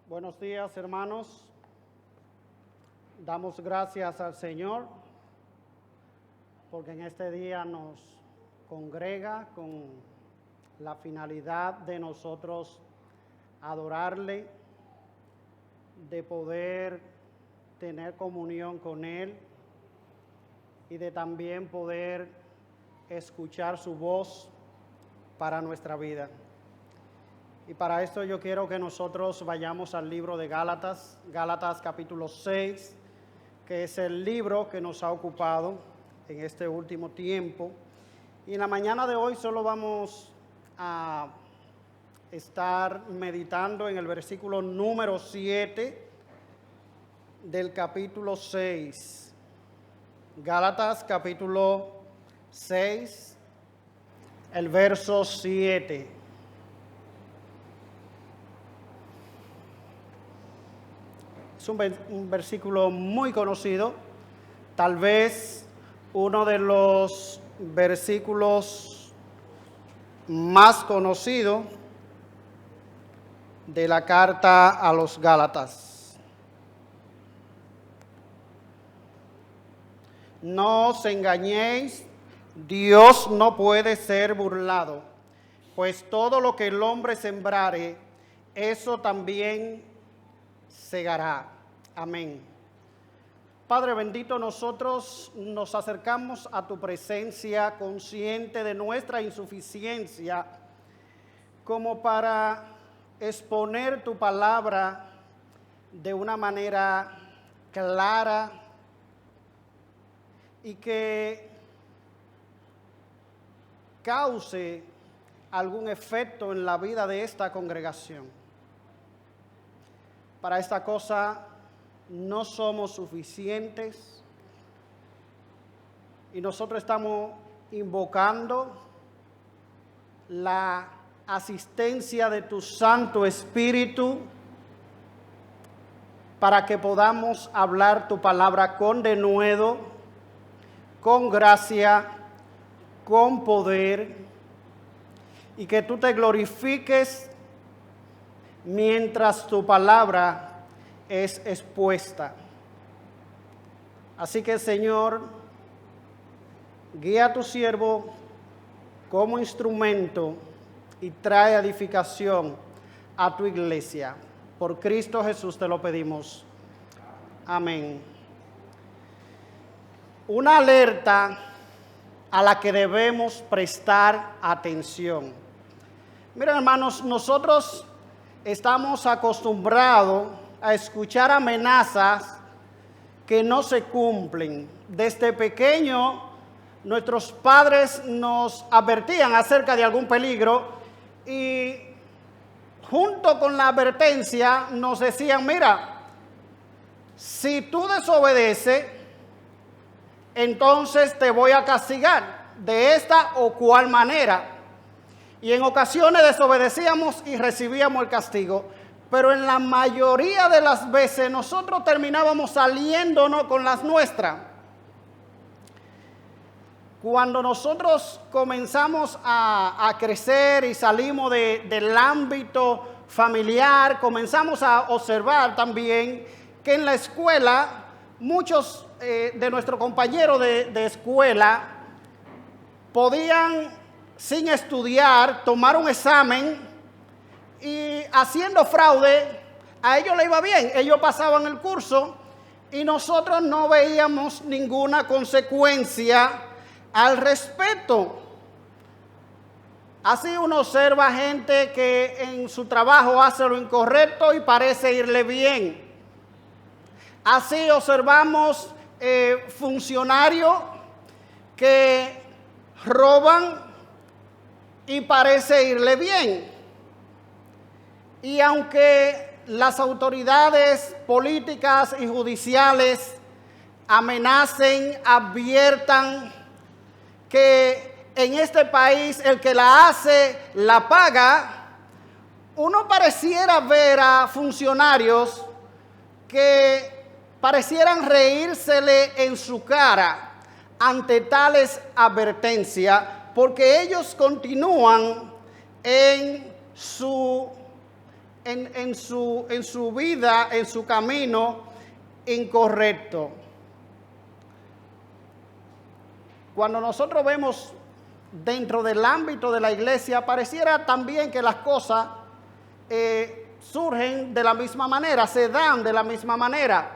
Buenos días, hermanos. Damos gracias al Señor porque en este día nos congrega con la finalidad de nosotros adorarle, de poder tener comunión con Él y de también poder escuchar su voz para nuestra vida. Y para esto yo quiero que nosotros vayamos al libro de Gálatas, Gálatas capítulo 6, que es el libro que nos ha ocupado en este último tiempo. Y en la mañana de hoy solo vamos a estar meditando en el versículo número 7 del capítulo 6. Gálatas capítulo 6, el verso 7. Es un versículo muy conocido, tal vez uno de los versículos más conocidos de la carta a los Gálatas. No os engañéis, Dios no puede ser burlado, pues todo lo que el hombre sembrare, eso también segará. Amén. Padre bendito, nosotros nos acercamos a tu presencia consciente de nuestra insuficiencia como para exponer tu palabra de una manera clara y que cause algún efecto en la vida de esta congregación. Para esta cosa no somos suficientes y nosotros estamos invocando la asistencia de tu Santo Espíritu para que podamos hablar tu palabra con denuedo, con gracia, con poder, y que tú te glorifiques mientras tu palabra es expuesta. Así que, Señor, guía a tu siervo como instrumento y trae edificación a tu iglesia. Por Cristo Jesús te lo pedimos. Amén. Una alerta a la que debemos prestar atención. Miren, hermanos, nosotros estamos acostumbrados a escuchar amenazas que no se cumplen. Desde pequeño, nuestros padres nos advertían acerca de algún peligro y junto con la advertencia nos decían, mira, si tú desobedeces, entonces te voy a castigar de esta o cual manera. Y en ocasiones desobedecíamos y recibíamos el castigo. Pero en la mayoría de las veces nosotros terminábamos saliéndonos con las nuestras. Cuando nosotros comenzamos a crecer y salimos del ámbito familiar, comenzamos a observar también que en la escuela muchos de nuestros compañeros de escuela podían, sin estudiar, tomar un examen y haciendo fraude, a ellos les iba bien, ellos pasaban el curso y nosotros no veíamos ninguna consecuencia al respecto. Así uno observa gente que en su trabajo hace lo incorrecto y parece irle bien. Así observamos funcionarios que roban y parece irle bien. Y aunque las autoridades políticas y judiciales amenacen, adviertan que en este país el que la hace, la paga, uno pareciera ver a funcionarios que parecieran reírsele en su cara ante tales advertencias, porque ellos continúan en su en su vida, en su camino incorrecto. Cuando nosotros vemos dentro del ámbito de la iglesia, pareciera también que las cosas surgen de la misma manera, se dan de la misma manera.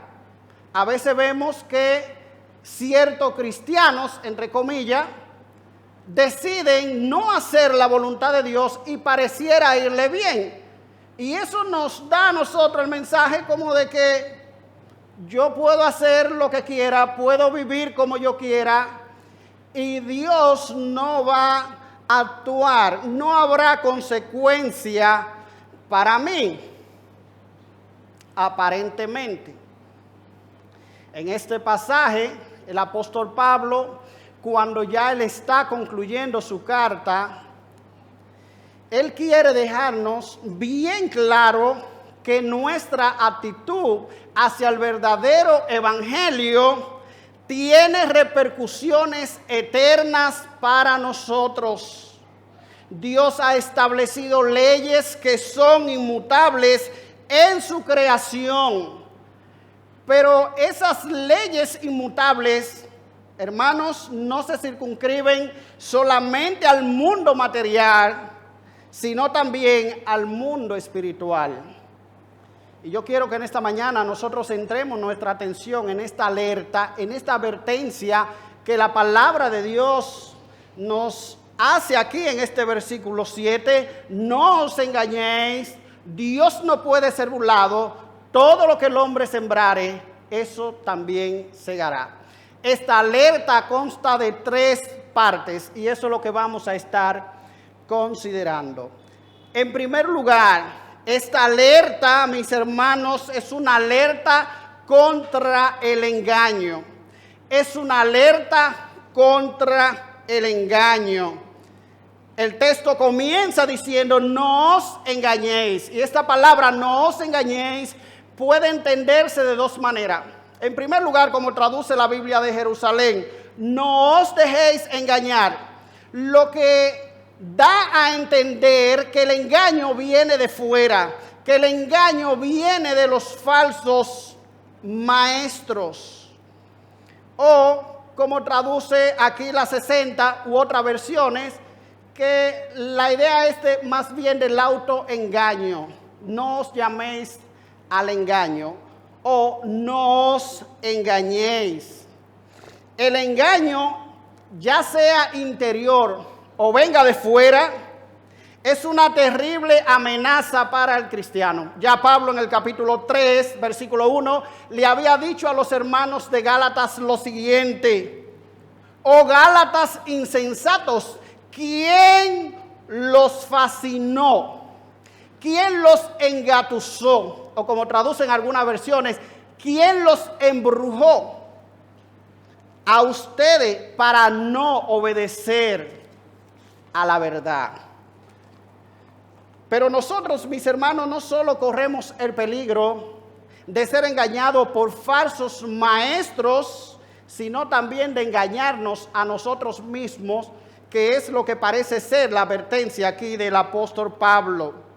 A veces vemos que ciertos cristianos, entre comillas, deciden no hacer la voluntad de Dios y pareciera irle bien. Y eso nos da a nosotros el mensaje como de que yo puedo hacer lo que quiera, puedo vivir como yo quiera, y Dios no va a actuar, no habrá consecuencia para mí, aparentemente. En este pasaje, el apóstol Pablo, cuando ya él está concluyendo su carta, él quiere dejarnos bien claro que nuestra actitud hacia el verdadero evangelio tiene repercusiones eternas para nosotros. Dios ha establecido leyes que son inmutables en su creación. Pero esas leyes inmutables, hermanos, no se circunscriben solamente al mundo material, sino también al mundo espiritual. Y yo quiero que en esta mañana nosotros centremos nuestra atención en esta alerta, en esta advertencia que la palabra de Dios nos hace aquí en este versículo 7. No os engañéis, Dios no puede ser burlado, todo lo que el hombre sembrare, eso también segará. Esta alerta consta de 3 partes y eso es lo que vamos a estar considerando. En primer lugar, esta alerta, mis hermanos, es una alerta contra el engaño. Es una alerta contra el engaño. El texto comienza diciendo, no os engañéis. Y esta palabra, no os engañéis, puede entenderse de 2 maneras. En primer lugar, como traduce la Biblia de Jerusalén, no os dejéis engañar. Lo que da a entender que el engaño viene de fuera, que el engaño viene de los falsos maestros. O, como traduce aquí la 60 u otras versiones, que la idea es más bien del autoengaño. No os llaméis al engaño o no os engañéis. El engaño, ya sea interior o venga de fuera, es una terrible amenaza para el cristiano. Ya Pablo en el capítulo 3, versículo 1, le había dicho a los hermanos de Gálatas lo siguiente: oh Gálatas insensatos, ¿quién los fascinó? ¿Quién los engatusó? O como traducen algunas versiones, ¿quién los embrujó a ustedes para no obedecer a la verdad? Pero nosotros, mis hermanos, no solo corremos el peligro de ser engañados por falsos maestros, sino también de engañarnos a nosotros mismos, que es lo que parece ser la advertencia aquí del apóstol Pablo.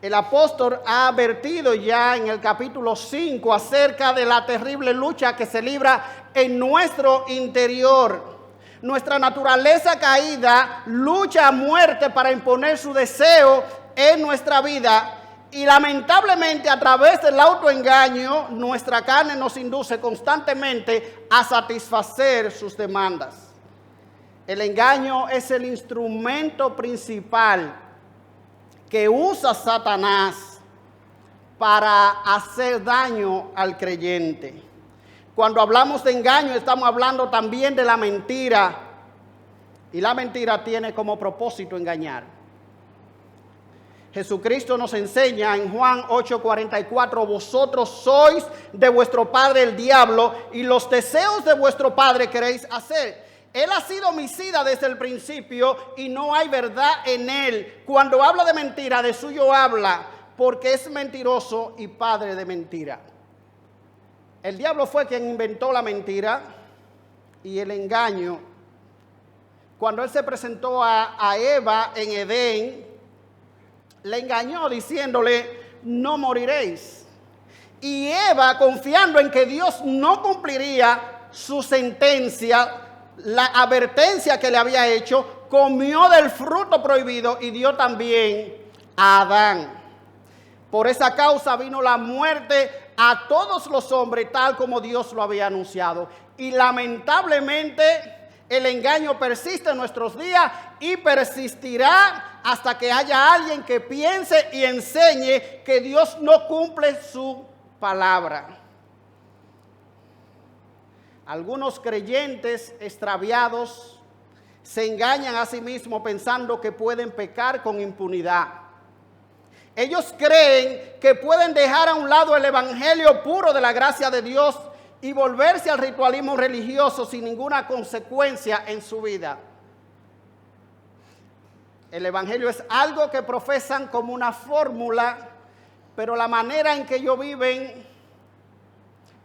El apóstol ha advertido ya en el capítulo 5 acerca de la terrible lucha que se libra en nuestro interior. Nuestra naturaleza caída lucha a muerte para imponer su deseo en nuestra vida y lamentablemente a través del autoengaño nuestra carne nos induce constantemente a satisfacer sus demandas. El engaño es el instrumento principal que usa Satanás para hacer daño al creyente. Cuando hablamos de engaño, estamos hablando también de la mentira. Y la mentira tiene como propósito engañar. Jesucristo nos enseña en Juan 8:44, vosotros sois de vuestro padre el diablo y los deseos de vuestro padre queréis hacer. Él ha sido homicida desde el principio y no hay verdad en él. Cuando habla de mentira, de suyo habla, porque es mentiroso y padre de mentira. El diablo fue quien inventó la mentira y el engaño. Cuando él se presentó a Eva en Edén, le engañó diciéndole, no moriréis. Y Eva, confiando en que Dios no cumpliría su sentencia, la advertencia que le había hecho, comió del fruto prohibido y dio también a Adán. Por esa causa vino la muerte a todos los hombres, tal como Dios lo había anunciado. Y lamentablemente el engaño persiste en nuestros días y persistirá hasta que haya alguien que piense y enseñe que Dios no cumple su palabra. Algunos creyentes extraviados se engañan a sí mismos pensando que pueden pecar con impunidad. Ellos creen que pueden dejar a un lado el evangelio puro de la gracia de Dios y volverse al ritualismo religioso sin ninguna consecuencia en su vida. El evangelio es algo que profesan como una fórmula, pero la manera en que ellos viven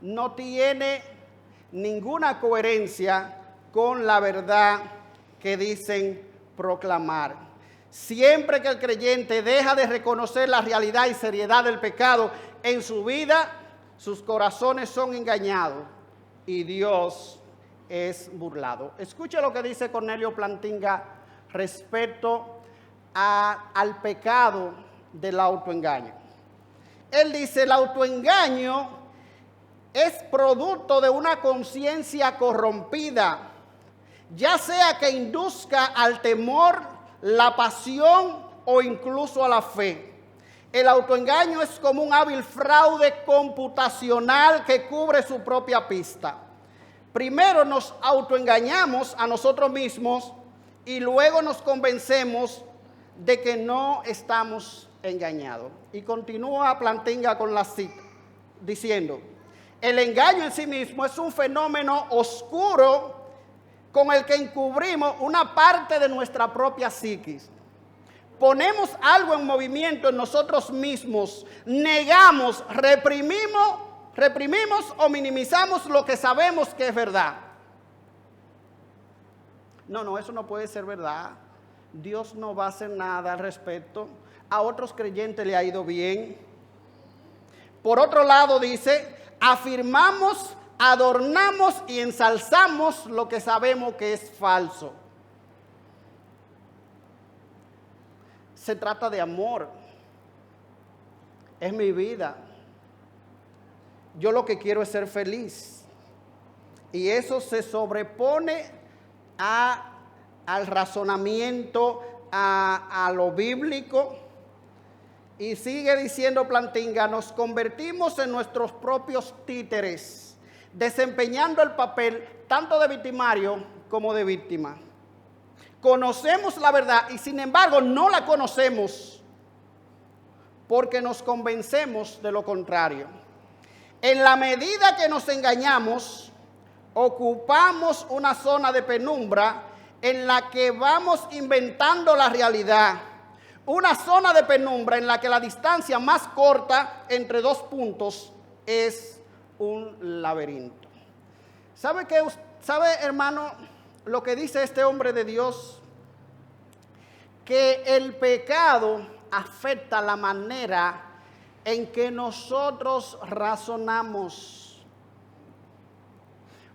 no tiene ninguna coherencia con la verdad que dicen proclamar. Siempre que el creyente deja de reconocer la realidad y seriedad del pecado en su vida, sus corazones son engañados y Dios es burlado. Escuche lo que dice Cornelio Plantinga respecto al pecado del autoengaño. Él dice: el autoengaño es producto de una conciencia corrompida, ya sea que induzca al temor, la pasión o incluso a la fe. El autoengaño es como un hábil fraude computacional que cubre su propia pista. Primero nos autoengañamos a nosotros mismos y luego nos convencemos de que no estamos engañados. Y continúa Plantinga con la cita, diciendo: el engaño en sí mismo es un fenómeno oscuro con el que encubrimos una parte de nuestra propia psiquis. Ponemos algo en movimiento en nosotros mismos, negamos, reprimimos o minimizamos lo que sabemos que es verdad. No, eso no puede ser verdad. Dios no va a hacer nada al respecto. A otros creyentes le ha ido bien. Por otro lado dice: afirmamos, adornamos y ensalzamos lo que sabemos que es falso. Se trata de amor. Es mi vida. Yo lo que quiero es ser feliz. Y eso se sobrepone al razonamiento, a lo bíblico. Y sigue diciendo Plantinga: nos convertimos en nuestros propios títeres, desempeñando el papel tanto de victimario como de víctima. Conocemos la verdad y sin embargo no la conocemos porque nos convencemos de lo contrario. En la medida que nos engañamos, ocupamos una zona de penumbra en la que vamos inventando la realidad. Una zona de penumbra en la que la distancia más corta entre dos puntos es un laberinto. ¿Sabe, hermano, lo que dice este hombre de Dios? Que el pecado afecta la manera en que nosotros razonamos.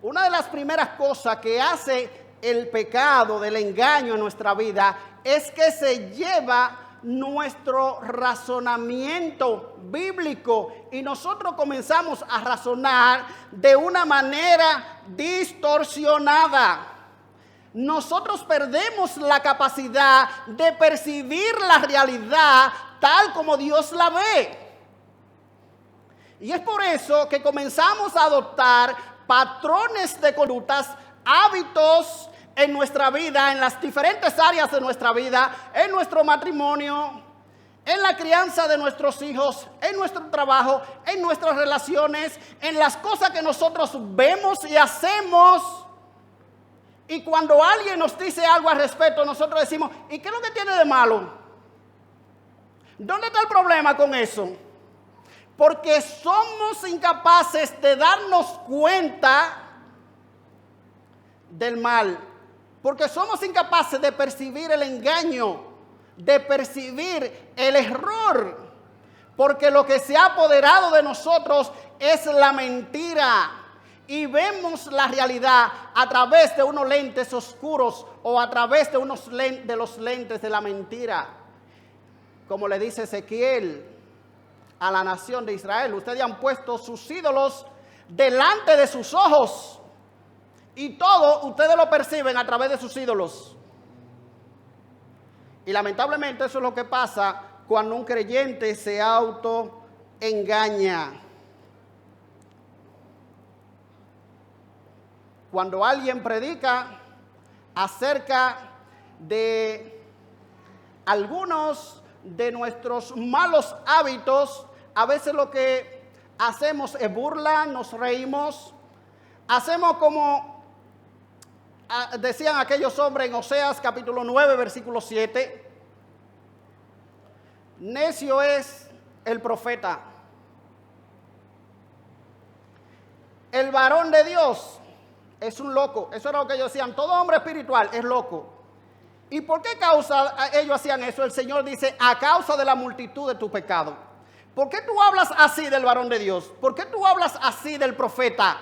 Una de las primeras cosas que hace el pecado del engaño en nuestra vida es que se lleva nuestro razonamiento bíblico y nosotros comenzamos a razonar de una manera distorsionada. Nosotros perdemos la capacidad de percibir la realidad tal como Dios la ve. Y es por eso que comenzamos a adoptar patrones de conductas, hábitos en nuestra vida, en las diferentes áreas de nuestra vida, en nuestro matrimonio, en la crianza de nuestros hijos, en nuestro trabajo, en nuestras relaciones, en las cosas que nosotros vemos y hacemos. Y cuando alguien nos dice algo al respecto, nosotros decimos: ¿y qué es lo que tiene de malo? ¿Dónde está el problema con eso? Porque somos incapaces de darnos cuenta del mal. Porque somos incapaces de percibir el engaño, de percibir el error. Porque lo que se ha apoderado de nosotros es la mentira. Y vemos la realidad a través de unos lentes oscuros o a través de los lentes de la mentira. Como le dice Ezequiel a la nación de Israel: ustedes han puesto sus ídolos delante de sus ojos y todo ustedes lo perciben a través de sus ídolos. Y lamentablemente eso es lo que pasa cuando un creyente se autoengaña. Cuando alguien predica acerca de algunos de nuestros malos hábitos, a veces lo que hacemos es burla, nos reímos, hacemos como decían aquellos hombres en Oseas capítulo 9, versículo 7, necio es el profeta, el varón de Dios es un loco. Eso era lo que ellos decían, todo hombre espiritual es loco. ¿Y por qué causa ellos hacían eso? El Señor dice: a causa de la multitud de tu pecado. ¿Por qué tú hablas así del varón de Dios? ¿Por qué tú hablas así del profeta?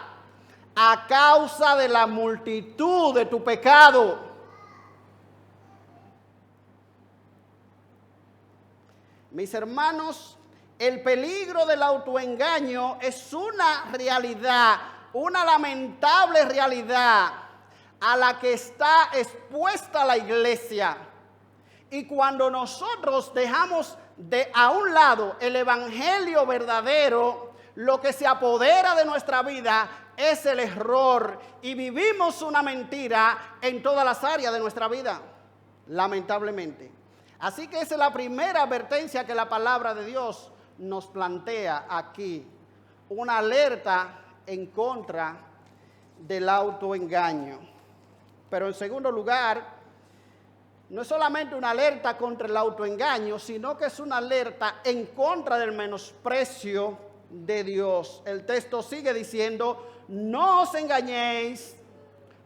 A causa de la multitud de tu pecado. Mis hermanos, el peligro del autoengaño es una realidad, una lamentable realidad a la que está expuesta la iglesia. Y cuando nosotros dejamos a un lado el evangelio verdadero, lo que se apodera de nuestra vida es el error y vivimos una mentira en todas las áreas de nuestra vida, lamentablemente. Así que esa es la primera advertencia que la palabra de Dios nos plantea aquí, una alerta en contra del autoengaño. Pero en segundo lugar, no es solamente una alerta contra el autoengaño, sino que es una alerta en contra del menosprecio de Dios. El texto sigue diciendo: no os engañéis,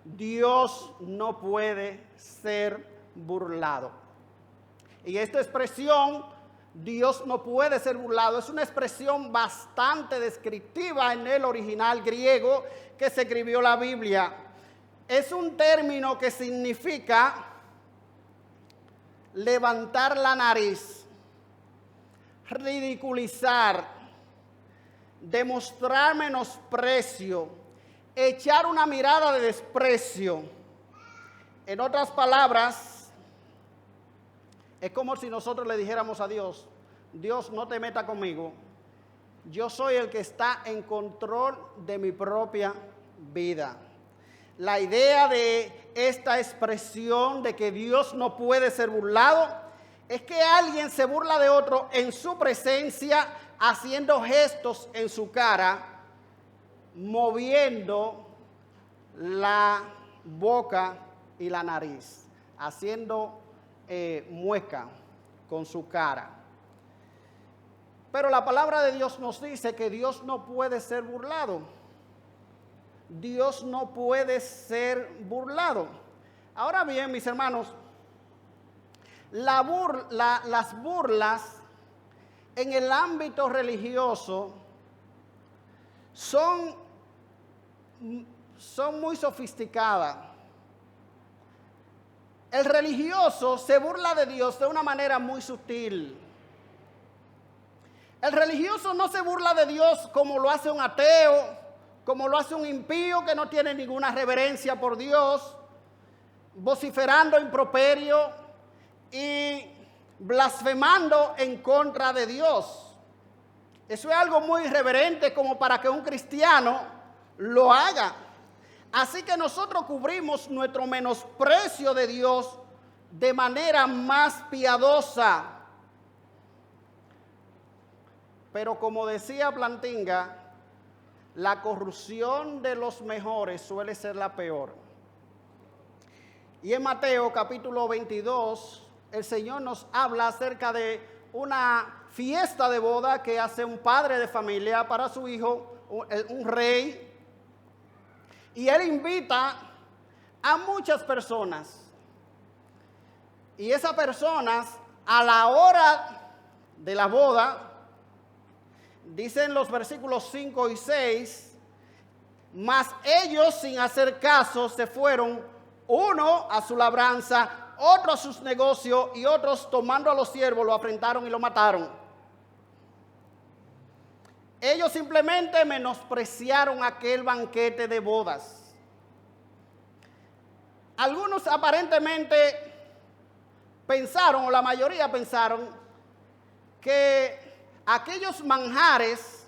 Dios no puede ser burlado. Y esta expresión, Dios no puede ser burlado, es una expresión bastante descriptiva en el original griego que se escribió la Biblia. Es un término que significa levantar la nariz, ridiculizar, demostrar menosprecio, echar una mirada de desprecio. En otras palabras, es como si nosotros le dijéramos a Dios: Dios, no te metas conmigo, yo soy el que está en control de mi propia vida. La idea de esta expresión de que Dios no puede ser burlado es que alguien se burla de otro en su presencia, haciendo gestos en su cara, moviendo la boca y la nariz, haciendo mueca con su cara. Pero la palabra de Dios nos dice que Dios no puede ser burlado. Dios no puede ser burlado. Ahora bien, mis hermanos, las burlas en el ámbito religioso son muy sofisticadas. El religioso se burla de Dios de una manera muy sutil. El religioso no se burla de Dios como lo hace un ateo, como lo hace un impío que no tiene ninguna reverencia por Dios, vociferando improperio y blasfemando en contra de Dios. Eso es algo muy irreverente como para que un cristiano lo haga. Así que nosotros cubrimos nuestro menosprecio de Dios de manera más piadosa. Pero como decía Plantinga, la corrupción de los mejores suele ser la peor. Y en Mateo capítulo 22, el Señor nos habla acerca de una fiesta de boda que hace un padre de familia para su hijo, un rey. Y él invita a muchas personas. Y esas personas, a la hora de la boda, dicen los versículos 5 y 6, mas ellos sin hacer caso se fueron, uno a su labranza, otro a sus negocios, y otros tomando a los siervos lo afrentaron y lo mataron. Ellos simplemente menospreciaron aquel banquete de bodas. Algunos aparentemente pensaron, o la mayoría pensaron, que aquellos manjares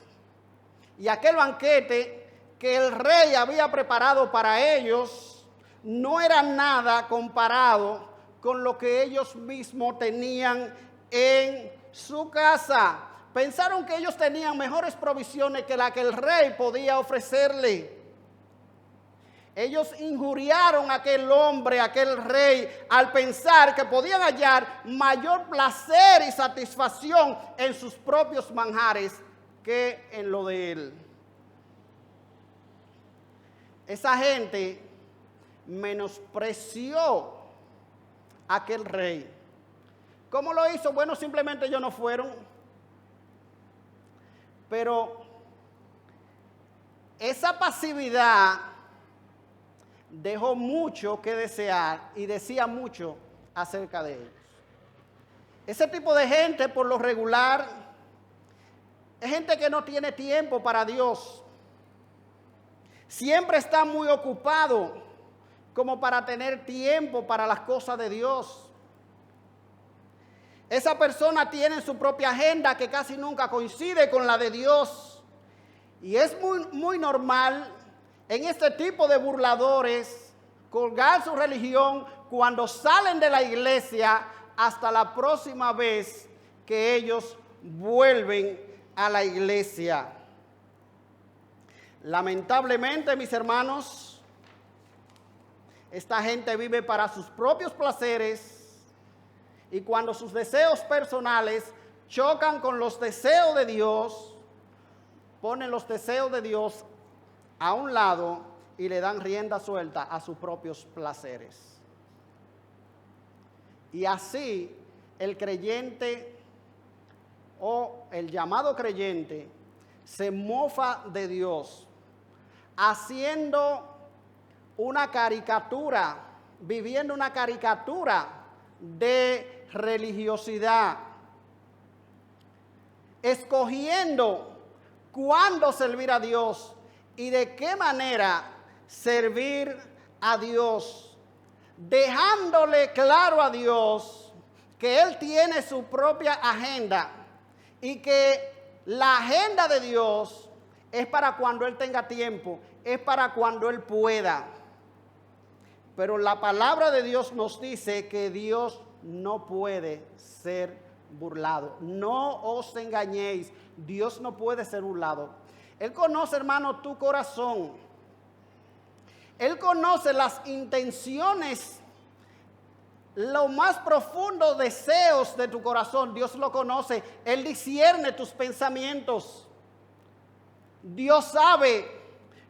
y aquel banquete que el rey había preparado para ellos no era nada comparado con lo que ellos mismos tenían en su casa. Pensaron que ellos tenían mejores provisiones que la que el rey podía ofrecerle. Ellos injuriaron a aquel hombre, a aquel rey, al pensar que podían hallar mayor placer y satisfacción en sus propios manjares que en lo de él. Esa gente menospreció a aquel rey. ¿Cómo lo hizo? Bueno, simplemente ellos no fueron. Pero esa pasividad dejó mucho que desear y decía mucho acerca de ellos. Ese tipo de gente, por lo regular, es gente que no tiene tiempo para Dios. Siempre está muy ocupado como para tener tiempo para las cosas de Dios. Esa persona tiene su propia agenda que casi nunca coincide con la de Dios. Y es muy normal en este tipo de burladores colgar su religión cuando salen de la iglesia hasta la próxima vez que ellos vuelven a la iglesia. Lamentablemente, mis hermanos, esta gente vive para sus propios placeres, y cuando sus deseos personales chocan con los deseos de Dios, ponen los deseos de Dios a un lado y le dan rienda suelta a sus propios placeres. Y así el creyente o el llamado creyente se mofa de Dios, haciendo una caricatura, viviendo una caricatura de religiosidad, escogiendo cuándo servir a Dios y de qué manera servir a Dios, dejándole claro a Dios que Él tiene su propia agenda y que la agenda de Dios es para cuando Él tenga tiempo, es para cuando Él pueda. Pero la palabra de Dios nos dice que Dios no puede ser burlado. No os engañéis, Dios no puede ser burlado. Él conoce, hermano, tu corazón. Él conoce las intenciones, los más profundos deseos de tu corazón. Dios lo conoce. Él discierne tus pensamientos. Dios sabe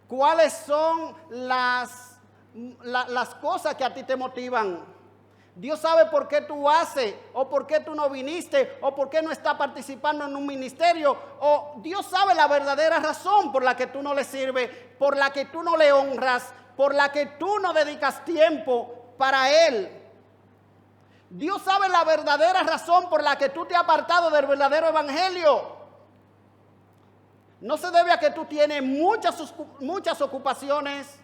cuáles son las cosas que a ti te motivan. Dios sabe por qué tú haces, o por qué tú no viniste, o por qué no estás participando en un ministerio, o Dios sabe la verdadera razón por la que tú no le sirves, por la que tú no le honras, por la que tú no dedicas tiempo para Él. Dios sabe la verdadera razón por la que tú te has apartado del verdadero evangelio. No se debe a que tú tienes muchas ocupaciones.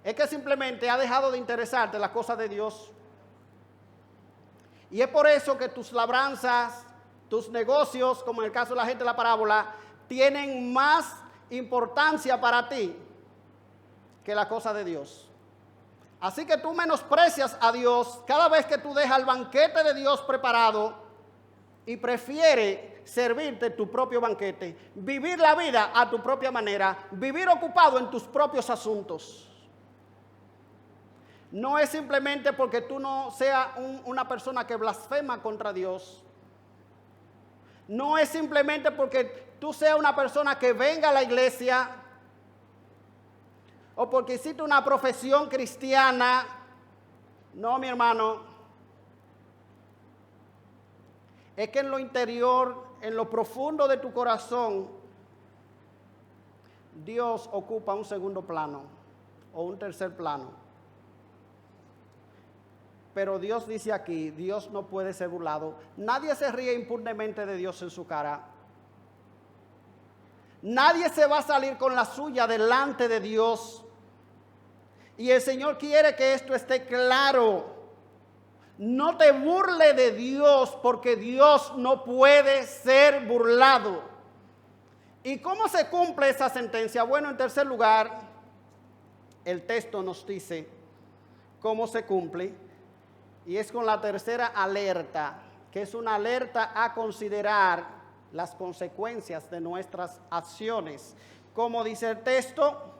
Es que simplemente ha dejado de interesarte las cosas de Dios. Y es por eso que tus labranzas, tus negocios, como en el caso de la gente de la parábola, tienen más importancia para ti que la cosa de Dios. Así que tú menosprecias a Dios cada vez que tú dejas el banquete de Dios preparado y prefieres servirte tu propio banquete, vivir la vida a tu propia manera, vivir ocupado en tus propios asuntos. No es simplemente porque tú no seas una persona que blasfema contra Dios. No es simplemente porque tú seas una persona que venga a la iglesia o porque hiciste una profesión cristiana. No, mi hermano. Es que en lo interior en lo profundo de tu corazón, Dios ocupa un segundo plano o un tercer plano. Pero Dios dice aquí, Dios no puede ser burlado. Nadie se ríe impunemente de Dios en su cara. Nadie se va a salir con la suya delante de Dios. Y el Señor quiere que esto esté claro. No te burles de Dios, porque Dios no puede ser burlado. ¿Y cómo se cumple esa sentencia? Bueno, en tercer lugar, el texto nos dice cómo se cumple. Y es con la tercera alerta, que es una alerta a considerar las consecuencias de nuestras acciones. Como dice el texto,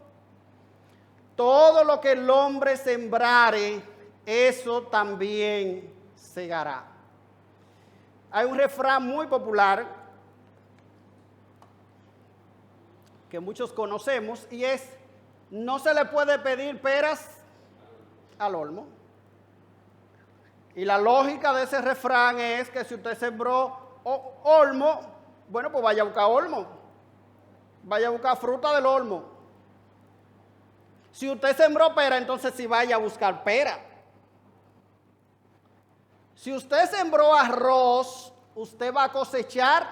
todo lo que el hombre sembrare, eso también segará. Hay un refrán muy popular que muchos conocemos y es: no se le puede pedir peras al olmo. Y la lógica de ese refrán es que si usted sembró olmo, bueno, pues vaya a buscar olmo. Vaya a buscar fruta del olmo. Si usted sembró pera, entonces sí vaya a buscar pera. Si usted sembró arroz, usted va a cosechar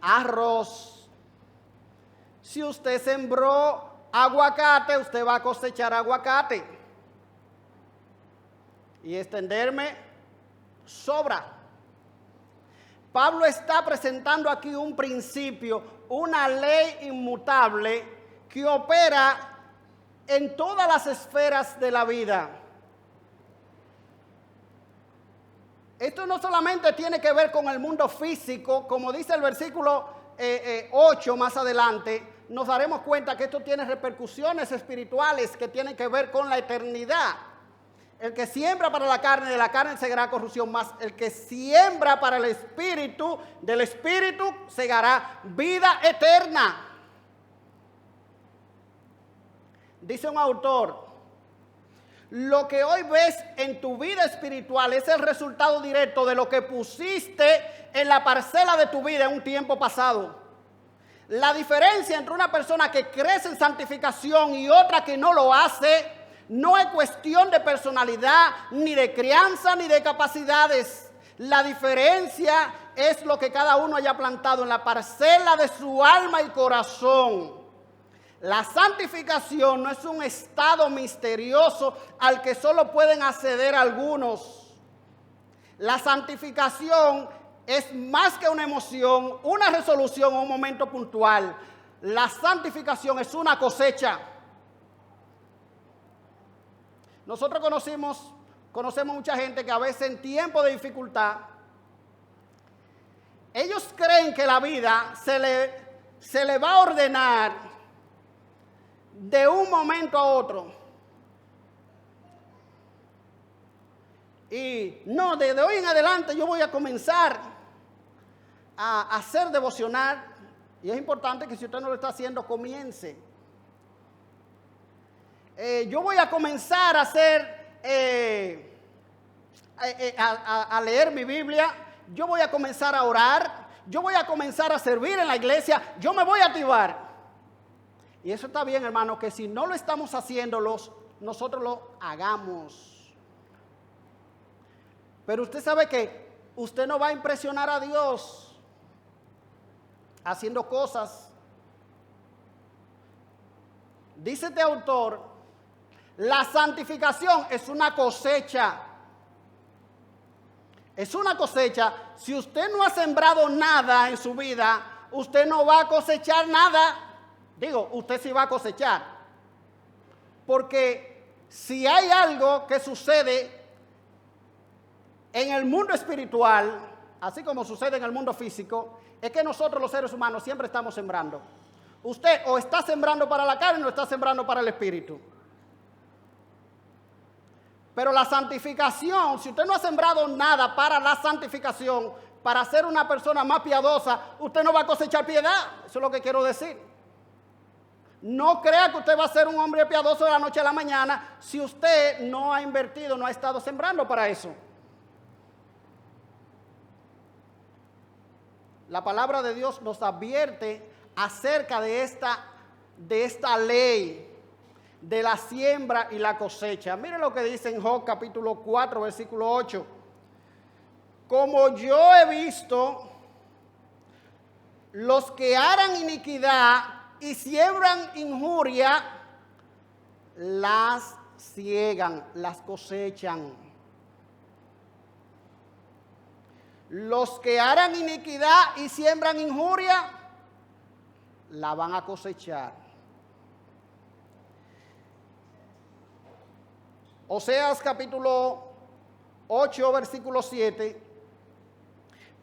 arroz. Si usted sembró aguacate, usted va a cosechar aguacate. Y extenderme sobra. Pablo está presentando aquí un principio, una ley inmutable que opera en todas las esferas de la vida. Esto no solamente tiene que ver con el mundo físico, como dice el versículo 8 más adelante, nos daremos cuenta que esto tiene repercusiones espirituales que tienen que ver con la eternidad. El que siembra para la carne, de la carne segará corrupción, más el que siembra para el espíritu, del espíritu segará vida eterna. Dice un autor: lo que hoy ves en tu vida espiritual es el resultado directo de lo que pusiste en la parcela de tu vida en un tiempo pasado. La diferencia entre una persona que crece en santificación y otra que no lo hace no es cuestión de personalidad, ni de crianza, ni de capacidades. La diferencia es lo que cada uno haya plantado en la parcela de su alma y corazón. La santificación no es un estado misterioso al que solo pueden acceder algunos. La santificación es más que una emoción, una resolución o un momento puntual. La santificación es una cosecha. Nosotros conocemos mucha gente que a veces en tiempo de dificultad, ellos creen que la vida se le va a ordenar de un momento a otro. Y no, desde hoy en adelante yo voy a comenzar a hacer devocional. Y es importante que si usted no lo está haciendo, comience. Yo voy a comenzar a hacer, a leer mi Biblia. Yo voy a comenzar a orar. Yo voy a comenzar a servir en la iglesia. Yo me voy a activar. Y eso está bien, hermano, que si no lo estamos haciendo, nosotros lo hagamos. Pero usted sabe que usted no va a impresionar a Dios haciendo cosas. Dice este autor, la santificación es una cosecha. Es una cosecha. Si usted no ha sembrado nada en su vida, usted no va a cosechar nada. Digo, usted sí va a cosechar. Porque si hay algo que sucede en el mundo espiritual, así como sucede en el mundo físico, es que nosotros los seres humanos siempre estamos sembrando. Usted o está sembrando para la carne o está sembrando para el espíritu. Pero la santificación, si usted no ha sembrado nada para la santificación, para ser una persona más piadosa, usted no va a cosechar piedad. Eso es lo que quiero decir. No crea que usted va a ser un hombre piadoso de la noche a la mañana si usted no ha invertido, no ha estado sembrando para eso. La palabra de Dios nos advierte acerca de esta ley de la siembra y la cosecha. Miren lo que dice en Job capítulo 4, versículo 8. Como yo he visto los que harán iniquidad y siembran injuria, las ciegan, las cosechan. Los que harán iniquidad y siembran injuria, la van a cosechar. Oseas capítulo 8, versículo 7.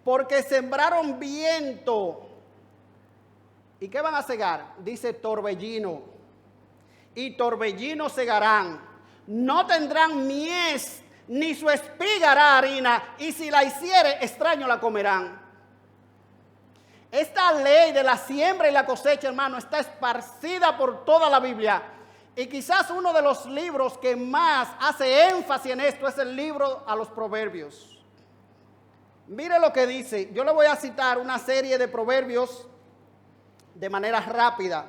Porque sembraron viento. ¿Y qué van a cegar? Dice torbellino. Y torbellino segarán. No tendrán mies, ni su espiga hará harina, y si la hiciere, extraño la comerán. Esta ley de la siembra y la cosecha, hermano, está esparcida por toda la Biblia. Y quizás uno de los libros que más hace énfasis en esto es el libro a los Proverbios. Mire lo que dice. Yo le voy a citar una serie de proverbios de manera rápida.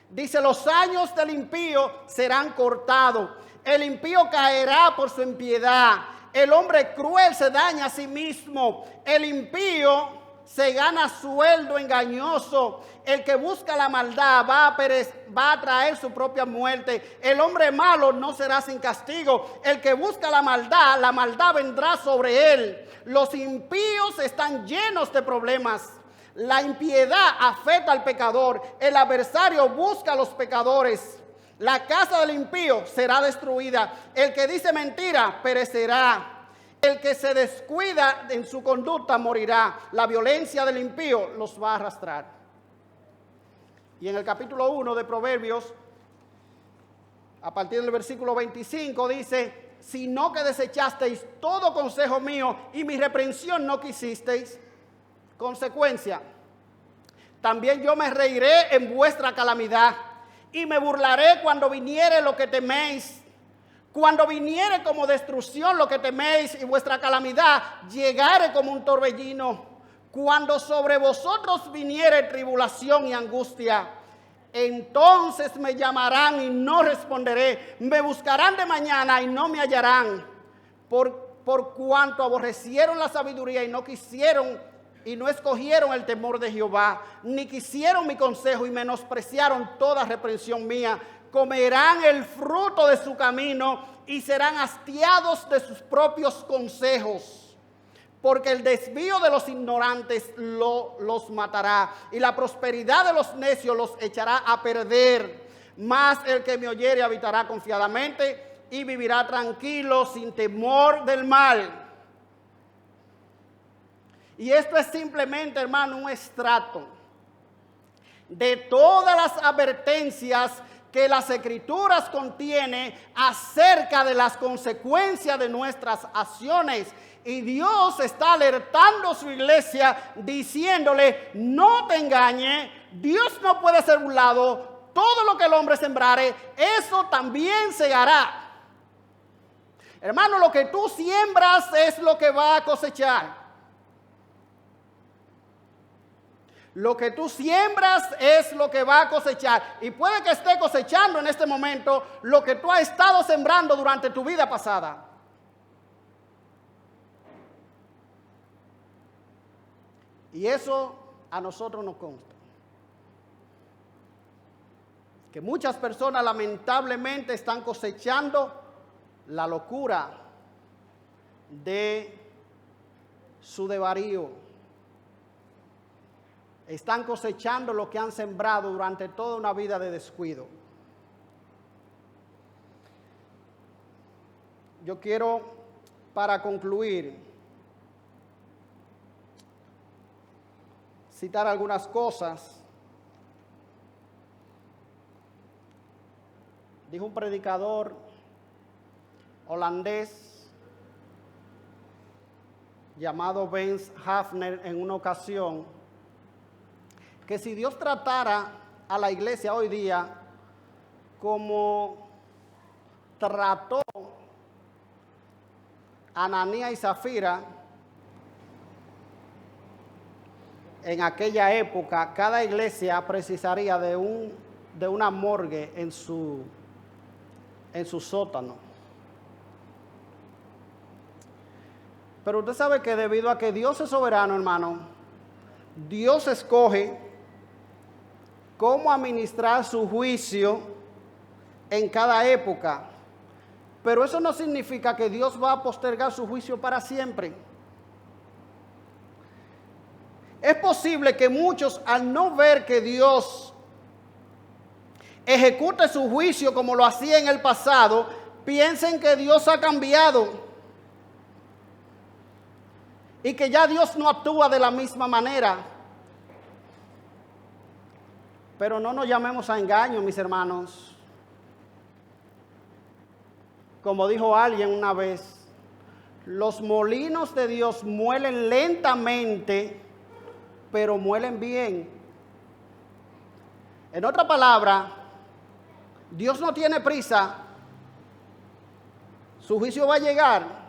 Dice: los años del impío serán cortados. El impío caerá por su impiedad. El hombre cruel se daña a sí mismo. El impío se gana sueldo engañoso. El que busca la maldad va a traer su propia muerte. El hombre malo no será sin castigo. El que busca la maldad vendrá sobre él. Los impíos están llenos de problemas. La impiedad afecta al pecador. El adversario busca a los pecadores. La casa del impío será destruida. El que dice mentira perecerá. El que se descuida en su conducta morirá. La violencia del impío los va a arrastrar. Y en el capítulo 1 de Proverbios, a partir del versículo 25, dice: sino que desechasteis todo consejo mío y mi reprensión no quisisteis. Consecuencia: también yo me reiré en vuestra calamidad y me burlaré cuando viniere lo que teméis. Cuando viniere como destrucción lo que teméis y vuestra calamidad llegare como un torbellino. Cuando sobre vosotros viniere tribulación y angustia, entonces me llamarán y no responderé. Me buscarán de mañana y no me hallarán. Por cuanto aborrecieron la sabiduría y no quisieron y no escogieron el temor de Jehová, ni quisieron mi consejo y menospreciaron toda reprensión mía. Comerán el fruto de su camino y serán hastiados de sus propios consejos. Porque el desvío de los ignorantes los matará, y la prosperidad de los necios los echará a perder. Mas el que me oyere habitará confiadamente y vivirá tranquilo sin temor del mal. Y esto es simplemente, hermano, un extracto de todas las advertencias que las Escrituras contienen acerca de las consecuencias de nuestras acciones. Y Dios está alertando a su iglesia diciéndole: no te engañes, Dios no puede ser burlado, todo lo que el hombre sembrare, eso también segará. Hermano, lo que tú siembras es lo que va a cosechar. Lo que tú siembras es lo que va a cosechar. Y puede que esté cosechando en este momento lo que tú has estado sembrando durante tu vida pasada. Y eso a nosotros nos consta. Que muchas personas lamentablemente están cosechando la locura de su desvarío. Están cosechando lo que han sembrado durante toda una vida de descuido. Yo quiero, para concluir, citar algunas cosas. Dijo un predicador holandés llamado Vance Hafner en una ocasión, que si Dios tratara a la iglesia hoy día como trató a Ananías y Zafira, en aquella época, cada iglesia precisaría de una morgue en su sótano. Pero usted sabe que debido a que Dios es soberano, hermano, Dios escoge cómo administrar su juicio en cada época. Pero eso no significa que Dios va a postergar su juicio para siempre. Es posible que muchos, al no ver que Dios ejecute su juicio como lo hacía en el pasado, piensen que Dios ha cambiado y que ya Dios no actúa de la misma manera. Pero no nos llamemos a engaño, mis hermanos. Como dijo alguien una vez, los molinos de Dios muelen lentamente, pero muelen bien. En otra palabra, Dios no tiene prisa. Su juicio va a llegar.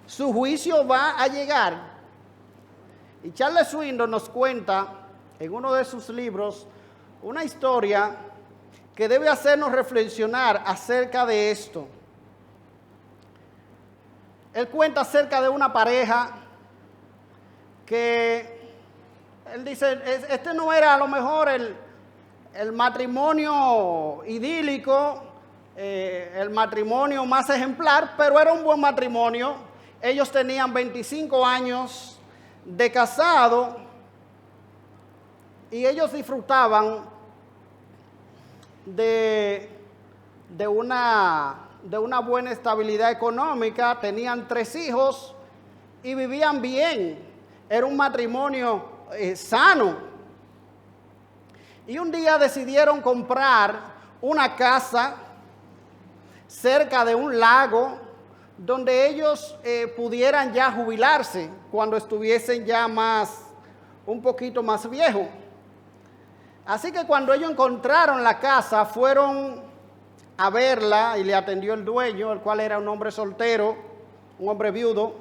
Su juicio va a llegar. Y Charles Swindoll nos cuenta en uno de sus libros una historia que debe hacernos reflexionar acerca de esto. Él cuenta acerca de una pareja que él dice, este no era a lo mejor el matrimonio idílico, el matrimonio más ejemplar, pero era un buen matrimonio. Ellos tenían 25 años de casado y ellos disfrutaban de una buena estabilidad económica, tenían 3 hijos y vivían bien. Era un matrimonio sano. Y un día decidieron comprar una casa cerca de un lago donde ellos pudieran ya jubilarse cuando estuviesen ya un poquito más viejos. Así que cuando ellos encontraron la casa, fueron a verla y le atendió el dueño, el cual era un hombre soltero, un hombre viudo.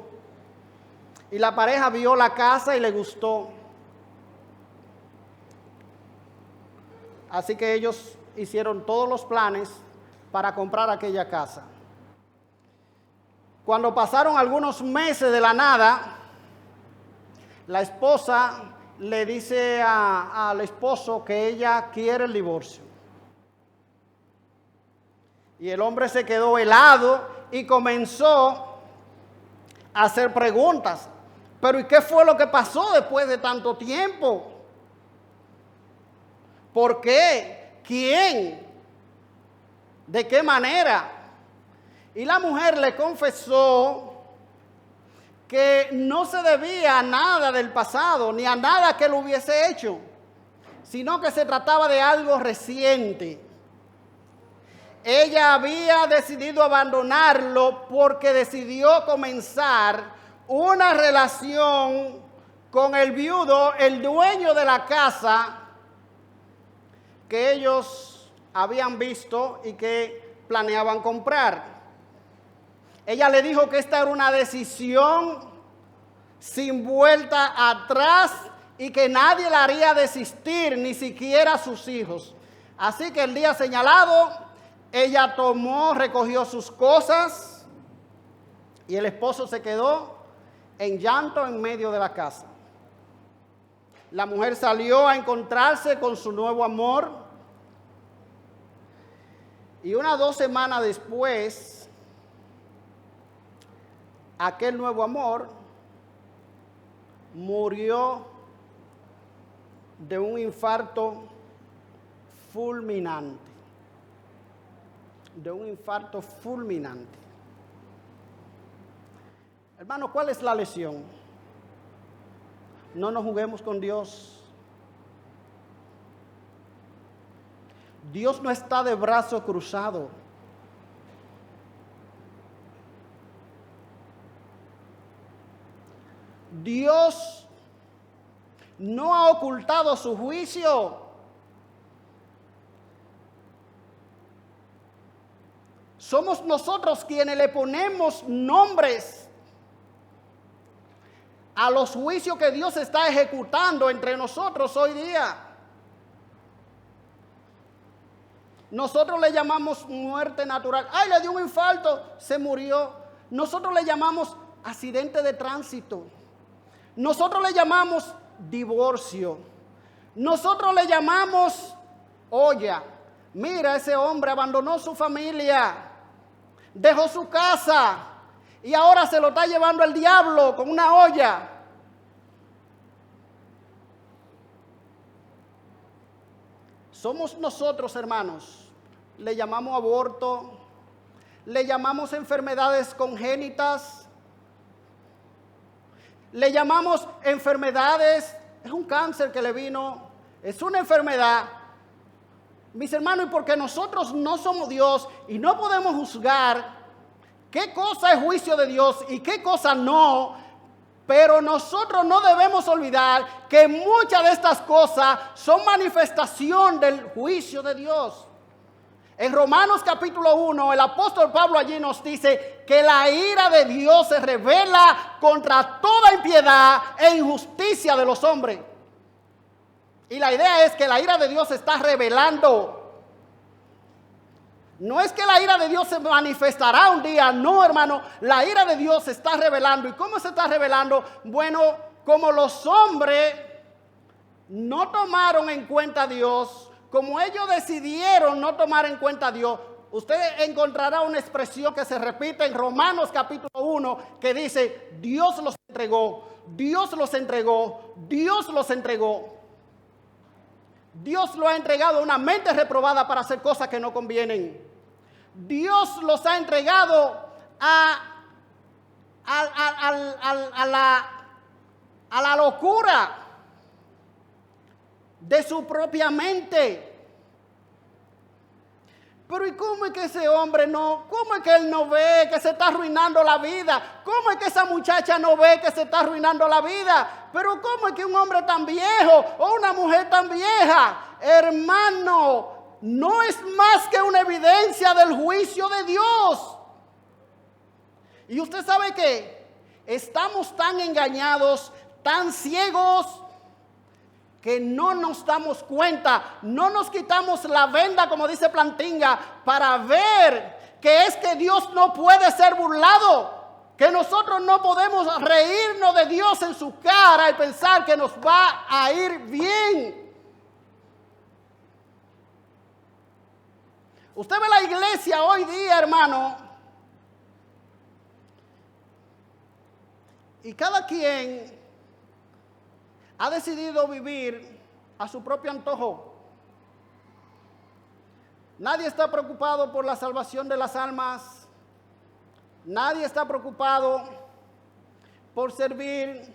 Y la pareja vio la casa y le gustó. Así que ellos hicieron todos los planes para comprar aquella casa. Cuando pasaron algunos meses de la nada, la esposa le dice al esposo que ella quiere el divorcio. Y el hombre se quedó helado y comenzó a hacer preguntas. Pero ¿y qué fue lo que pasó después de tanto tiempo? ¿Por qué? ¿Quién? ¿De qué manera? Y la mujer le confesó que no se debía a nada del pasado, ni a nada que él hubiese hecho, sino que se trataba de algo reciente. Ella había decidido abandonarlo porque decidió comenzar una relación con el viudo, el dueño de la casa que ellos habían visto y que planeaban comprar. Ella le dijo que esta era una decisión sin vuelta atrás y que nadie la haría desistir, ni siquiera sus hijos. Así que el día señalado, ella recogió sus cosas y el esposo se quedó en llanto en medio de la casa. La mujer salió a encontrarse con su nuevo amor y 1 o 2 semanas después, aquel nuevo amor murió de un infarto fulminante. De un infarto fulminante. Hermano, ¿cuál es la lección? No nos juguemos con Dios. Dios no está de brazo cruzado. Dios no ha ocultado su juicio. Somos nosotros quienes le ponemos nombres a los juicios que Dios está ejecutando entre nosotros hoy día. Nosotros le llamamos muerte natural. ¡Ay, le dio un infarto! Se murió. Nosotros le llamamos accidente de tránsito. Nosotros le llamamos divorcio. Nosotros le llamamos olla. Mira, ese hombre abandonó su familia, dejó su casa y ahora se lo está llevando el diablo con una olla. Somos nosotros, hermanos. Le llamamos aborto, le llamamos enfermedades congénitas, le llamamos enfermedades, es un cáncer que le vino, es una enfermedad. Mis hermanos, y porque nosotros no somos Dios y no podemos juzgar qué cosa es juicio de Dios y qué cosa no, pero nosotros no debemos olvidar que muchas de estas cosas son manifestación del juicio de Dios. En Romanos capítulo 1, el apóstol Pablo allí nos dice que la ira de Dios se revela contra toda impiedad e injusticia de los hombres. Y la idea es que la ira de Dios se está revelando. No es que la ira de Dios se manifestará un día, no, hermano. La ira de Dios se está revelando. ¿Y cómo se está revelando? Bueno, como los hombres no tomaron en cuenta a Dios, como ellos decidieron no tomar en cuenta a Dios, usted encontrará una expresión que se repite en Romanos capítulo 1 que dice: Dios los entregó, Dios los entregó, Dios los entregó. Dios lo ha entregado a una mente reprobada para hacer cosas que no convienen. Dios los ha entregado a la locura de su propia mente. Pero ¿y cómo es que ese hombre no? ¿Cómo es que él no ve que se está arruinando la vida? ¿Cómo es que esa muchacha no ve que se está arruinando la vida? Pero ¿cómo es que un hombre tan viejo o una mujer tan vieja? Hermano, no es más que una evidencia del juicio de Dios. Y usted sabe que estamos tan engañados, tan ciegos, que no nos damos cuenta, no nos quitamos la venda, como dice Plantinga, para ver que es que Dios no puede ser burlado, que nosotros no podemos reírnos de Dios en su cara y pensar que nos va a ir bien. Usted ve la iglesia hoy día, hermano, y cada quien ha decidido vivir a su propio antojo. Nadie está preocupado por la salvación de las almas. Nadie está preocupado por servir.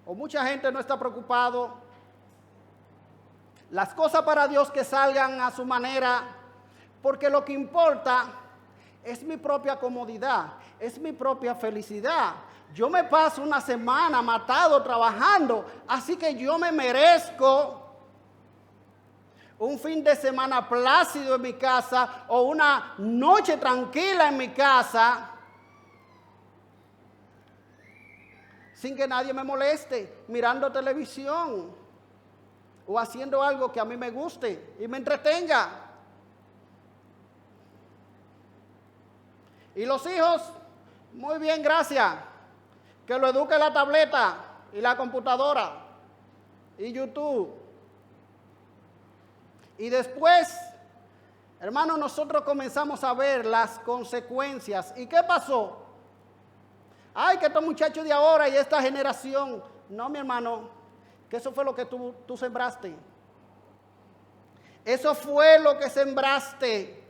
O mucha gente no está preocupado. Las cosas para Dios que salgan a su manera. Porque lo que importa es mi propia comodidad. Es mi propia felicidad. Yo me paso una semana matado trabajando, así que yo me merezco un fin de semana plácido en mi casa o una noche tranquila en mi casa sin que nadie me moleste, mirando televisión o haciendo algo que a mí me guste y me entretenga. Y los hijos, muy bien, gracias. Que lo eduque la tableta y la computadora y YouTube. Y después, hermano, nosotros comenzamos a ver las consecuencias. ¿Y qué pasó? Ay, que estos muchachos de ahora y esta generación. No, mi hermano, que eso fue lo que tú sembraste. Eso fue lo que sembraste.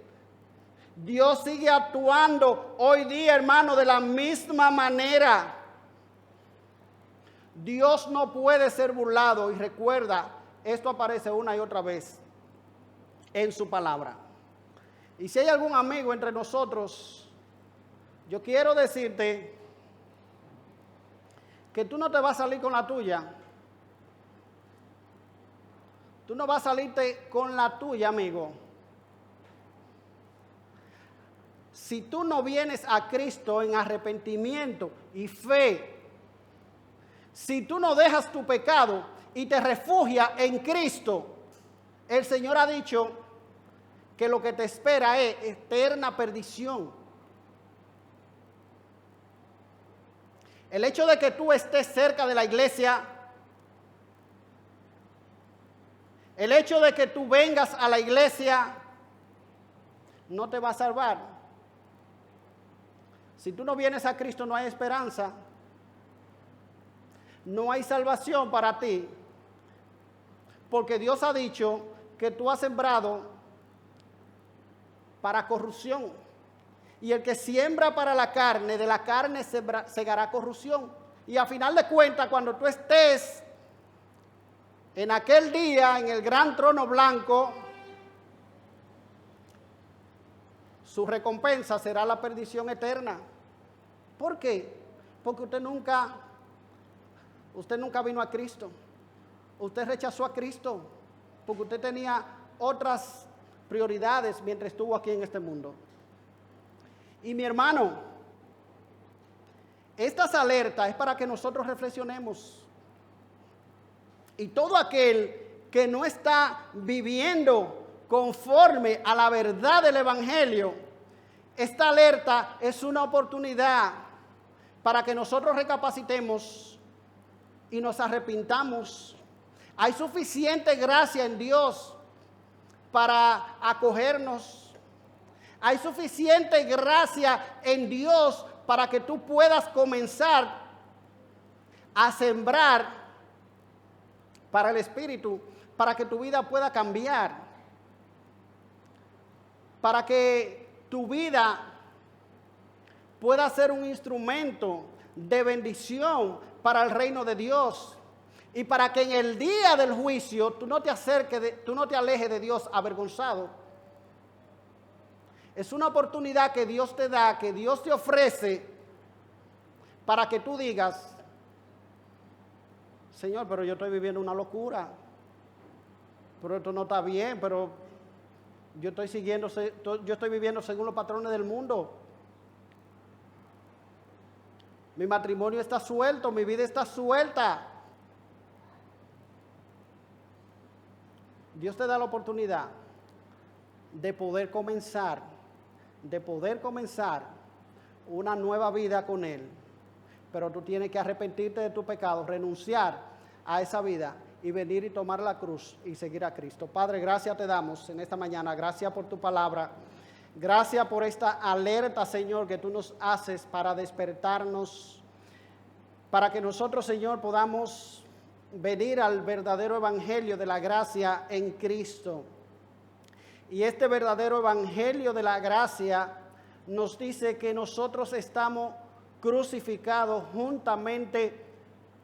Dios sigue actuando hoy día, hermano, de la misma manera. Dios no puede ser burlado, y recuerda, esto aparece una y otra vez en su palabra. Y si hay algún amigo entre nosotros, yo quiero decirte que tú no te vas a salir con la tuya. Tú no vas a salirte con la tuya, amigo. Si tú no vienes a Cristo en arrepentimiento y fe, Si tú no dejas tu pecado y te refugias en Cristo, el Señor ha dicho que lo que te espera es eterna perdición. El hecho de que tú estés cerca de la iglesia, el hecho de que tú vengas a la iglesia, no te va a salvar. Si tú no vienes a Cristo, no hay esperanza. No hay salvación para ti. Porque Dios ha dicho que tú has sembrado para corrupción. Y el que siembra para la carne, de la carne segará corrupción. Y a final de cuentas, cuando tú estés en aquel día, en el gran trono blanco, su recompensa será la perdición eterna. ¿Por qué? Porque usted nunca vino a Cristo. Usted rechazó a Cristo porque usted tenía otras prioridades mientras estuvo aquí en este mundo. Y mi hermano, estas alertas es para que nosotros reflexionemos. Y todo aquel que no está viviendo conforme a la verdad del Evangelio, esta alerta es una oportunidad para que nosotros recapacitemos y nos arrepintamos. Hay suficiente gracia en Dios para acogernos. Hay suficiente gracia en Dios para que tú puedas comenzar a sembrar para el Espíritu, para que tu vida pueda cambiar, para que tu vida pueda ser un instrumento de bendición para el reino de Dios y para que en el día del juicio tú no te alejes de Dios avergonzado. Es una oportunidad que Dios te da, que Dios te ofrece para que tú digas: Señor, pero yo estoy viviendo una locura, pero esto no está bien, pero yo estoy viviendo según los patrones del mundo. Mi matrimonio está suelto, mi vida está suelta. Dios te da la oportunidad de poder comenzar una nueva vida con Él. Pero tú tienes que arrepentirte de tu pecado, renunciar a esa vida y venir y tomar la cruz y seguir a Cristo. Padre, gracias te damos en esta mañana. Gracias por tu palabra. Gracias por esta alerta, Señor, que tú nos haces para despertarnos, para que nosotros, Señor, podamos venir al verdadero evangelio de la gracia en Cristo. Y este verdadero evangelio de la gracia nos dice que nosotros estamos crucificados juntamente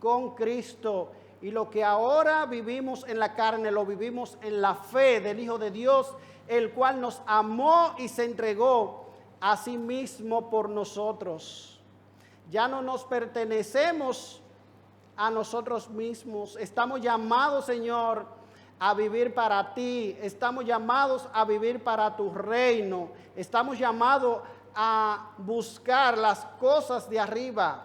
con Cristo. Y lo que ahora vivimos en la carne, lo vivimos en la fe del Hijo de Dios, el cual nos amó y se entregó a sí mismo por nosotros. Ya no nos pertenecemos a nosotros mismos. Estamos llamados, Señor, a vivir para ti. Estamos llamados a vivir para tu reino. Estamos llamados a buscar las cosas de arriba.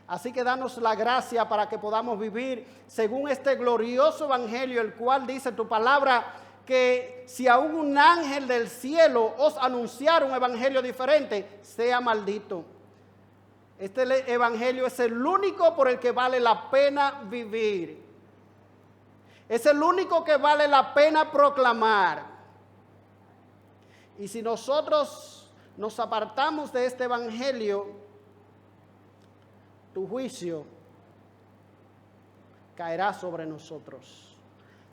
Así que danos la gracia para que podamos vivir según este glorioso evangelio, el cual dice tu palabra que si aún un ángel del cielo os anunciara un evangelio diferente, sea maldito. Este evangelio es el único por el que vale la pena vivir. Es el único que vale la pena proclamar. Y si nosotros nos apartamos de este evangelio, tu juicio caerá sobre nosotros.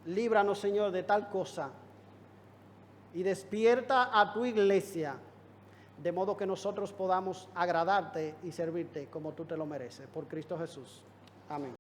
Líbranos, Señor, de tal cosa y despierta a tu iglesia, de modo que nosotros podamos agradarte y servirte como tú te lo mereces. Por Cristo Jesús. Amén.